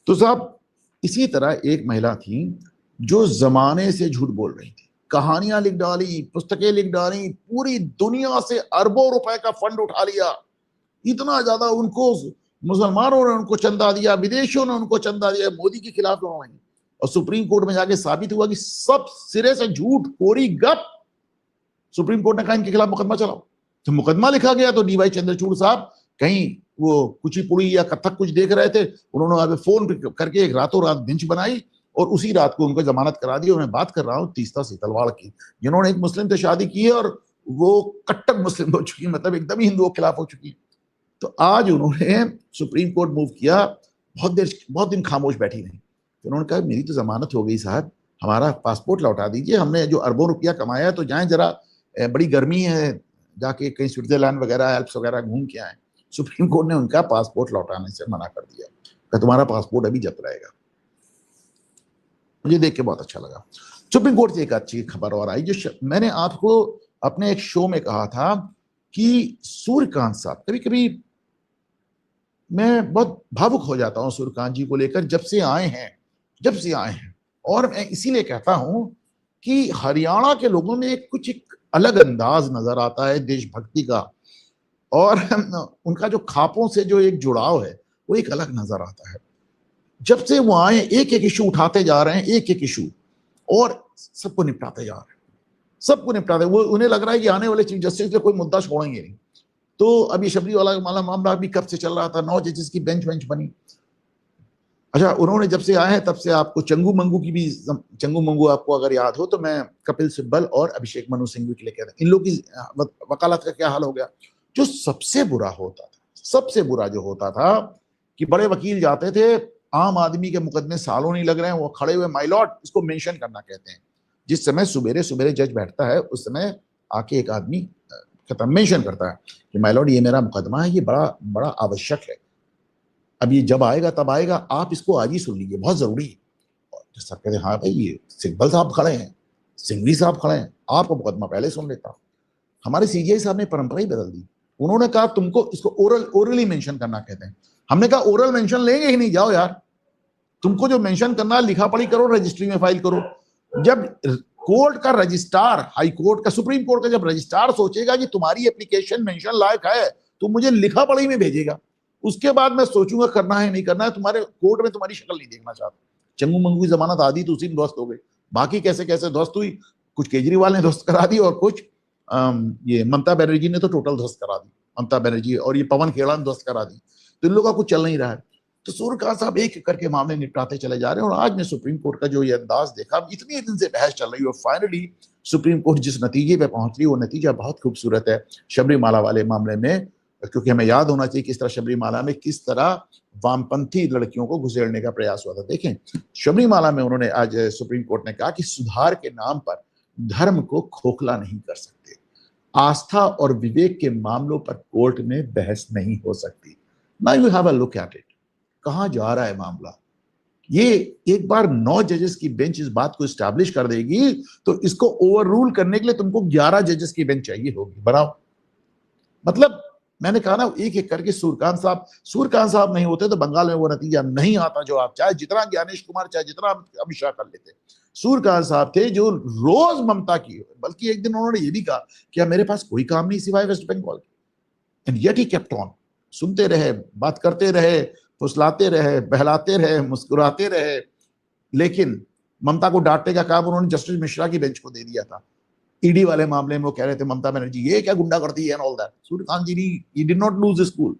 तो साहब इसी तरह एक महिला थी जो जमाने से झूठ बोल रही थी, कहानियां लिख डाली, पुस्तकें लिख डाली, पूरी दुनिया से अरबों रुपए का फंड उठा लिया, इतना ज्यादा उनको मुसलमानों ने उनको चंदा दिया, विदेशियों ने उनको चंदा दिया, मोदी के खिलाफ लड़ाई, और सुप्रीम कोर्ट में जाके साबित हुआ कि सब सिरे से झूठ, कोरी गप। सुप्रीम कोर्ट ने कहा इनके खिलाफ मुकदमा चलाओ। तो मुकदमा लिखा गया तो डीवाई चंद्रचूड़ साहब कहीं वो कुचिपुड़ी या कथक कुछ देख रहे थे, उन्होंने फोन करके एक रातों रात बेंच बनाई और उसी रात को उनको जमानत करा दी। और मैं बात कर रहा हूँ तीस्ता सीतलवाड़ की, जिन्होंने एक मुस्लिम से शादी की है और वो कट्टर मुस्लिम हो चुकी, मतलब एकदम ही हिंदुओं के खिलाफ हो चुकी। तो आज उन्होंने सुप्रीम कोर्ट मूव किया, बहुत दिन खामोश बैठी रही। तो उन्होंने कहा मेरी तो जमानत हो गई साहब, हमारा पासपोर्ट लौटा दीजिए, हमने जो अरबों रुपया कमाया है तो जाएं जरा, बड़ी गर्मी है, जाके कहीं स्विट्जरलैंड वगैरह एल्प्स वगैरह घूम के आए। सुप्रीम कोर्ट ने उनका पासपोर्ट लौटाने से मना कर दिया कि तुम्हारा पासपोर्ट अभी जब्त रहेगा। मुझे देख के बहुत अच्छा लगा। सुप्रीम कोर्ट से एक अच्छी खबर और आई, जो मैंने आपको अपने एक शो में कहा था कि सूर्यकांत साहब, कभी कभी मैं बहुत भावुक हो जाता हूं सूर्यकांत जी को लेकर, जब से आए हैं। और मैं इसीलिए कहता हूं कि हरियाणा के लोगों में कुछ एक अलग अंदाज नजर आता है देशभक्ति का, और उनका जो खापों से जो एक जुड़ाव है वो एक अलग नजर आता है। जब से वो आए एक एक इशू उठाते जा रहे हैं, एक एक इशू, और सबको निपटाते जा रहे हैं, सबको निपटाते। वो उन्हें लग रहा है कि आने वाले चीफ जस्टिस से कोई मुद्दा छोड़ेंगे नहीं। तो अभी शबरी वाला मामला अभी कब से चल रहा था, 9 जजेस की बेंच बनी। अच्छा, उन्होंने जब से आए हैं तब से आपको चंगू मंगू आपको अगर याद हो तो मैं कपिल सिब्बल और अभिषेक मनु सिंघवी के लिए कहता, इन लोग की वकालत का क्या हाल हो गया। जो सबसे बुरा जो होता था कि बड़े वकील जाते थे, आम आदमी के मुकदमे सालों नहीं लग रहे हैं, वो खड़े हुए माय लॉर्ड, इसको मेंशन करना कहते हैं, जिस समय सुबेरे जज बैठता है उस समय आके एक आदमी खत्म मेंशन करता है कि माय लॉर्ड ये मेरा मुकदमा है, ये बड़ा बड़ा आवश्यक है, अब ये जब आएगा तब आएगा, आप इसको आज ही सुन लीजिए, बहुत जरूरी है। और सब कहते हैं हाँ भाई, ये सिब्बल साहब खड़े हैं, सिंघवी साहब खड़े हैं, आपको मुकदमा पहले सुन लेता। हमारे सीजीआई साहब ने परंपरा ही बदल दी, उन्होंने कहा तुमको इसको ओरली मेंशन करना कहते हैं। हमने कहा ओरल मेंशन लेंगे ही नहीं, जाओ यार, तुमको जो मेंशन करना है लिखा पढ़ी करो, रजिस्ट्री में फाइल करो। जब कोर्ट का रजिस्ट्रार, हाई कोर्ट का, सुप्रीम कोर्ट का जब रजिस्ट्रार सोचेगा कि तुम्हारी एप्लीकेशन मेंशन लायक है तो मुझे लिखा पढ़ी में भेजेगा, उसके बाद मैं सोचूंगा करना है नहीं करना है। तुम्हारे कोर्ट में तुम्हारी शक्ल नहीं देखना चाहता। चंगू मंगू की जमानत आदि तो उसी में ध्वस्त हो गई, बाकी कैसे कैसे ध्वस्त हुई, कुछ केजरीवाल ने ध्वस्त करा दी और कुछ ये ममता बनर्जी ने तो टोटल ध्वस्त करा दी, ममता बनर्जी और ये पवन खेड़ा ने ध्वस्त करा दी। तो इन लोगों का कुछ चल नहीं रहा है। तो सूर्यकांत साहब एक एक करके मामले निपटाते चले जा रहे हैं। और आज मैं सुप्रीम कोर्ट का जो ये अंदाज देखा, इतनी दिन से बहस चल रही है, फाइनली सुप्रीम कोर्ट जिस नतीजे पे पहुंच रही है वो नतीजा बहुत खूबसूरत है शबरीमाला वाले मामले में। क्योंकि हमें याद होना चाहिए किस तरह शबरीमाला में किस तरह वामपंथी लड़कियों को घुसेड़ने का प्रयास हुआ था। देखें, शबरीमाला में उन्होंने आज सुप्रीम कोर्ट ने कहा कि सुधार के नाम पर धर्म को खोखला नहीं कर सकते, आस्था और विवेक के मामलों पर कोर्ट में बहस नहीं हो सकती। Now you have a look at it, कहां जा रहा है मामला। ये एक बार 9 जजेस की बेंच इस बात को स्टैब्लिश कर देगी तो इसको ओवर रूल करने के लिए तुमको 11 जजेस की बेंच चाहिए होगी। बनाओ, मतलब मैंने कहा ना, एक एक करके सूर्यकांत साहब नहीं होते तो बंगाल में वो नतीजा नहीं आता जो आप चाहे जितना ज्ञानेश कुमार, चाहे जितना अमित शाह कर लेते। सूर्यकांत साहब थे जो रोज ममता की, बल्कि एक दिन उन्होंने ये भी कहा कि मेरे पास कोई काम नहीं सिवाय वेस्ट बंगाल के, and yet he kept on, सुनते रहे, बात करते रहे, फुसलाते रहे, बहलाते रहे, मुस्कुराते रहे। लेकिन ममता को डांटने का काम उन्होंने जस्टिस मिश्रा की बेंच को दे दिया था। ईडी वाले मामले में वो कह रहे थे ममता बनर्जी ये क्या गुंडा करती है and all that. Suryakant ji he did not lose school,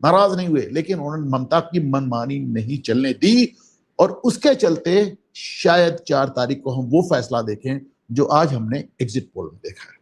नाराज नहीं हुए, लेकिन उन्होंने ममता की मनमानी नहीं चलने दी। और उसके चलते शायद 4 तारीख को हम वो फैसला देखें जो आज हमने एग्जिट पोल में देखा है।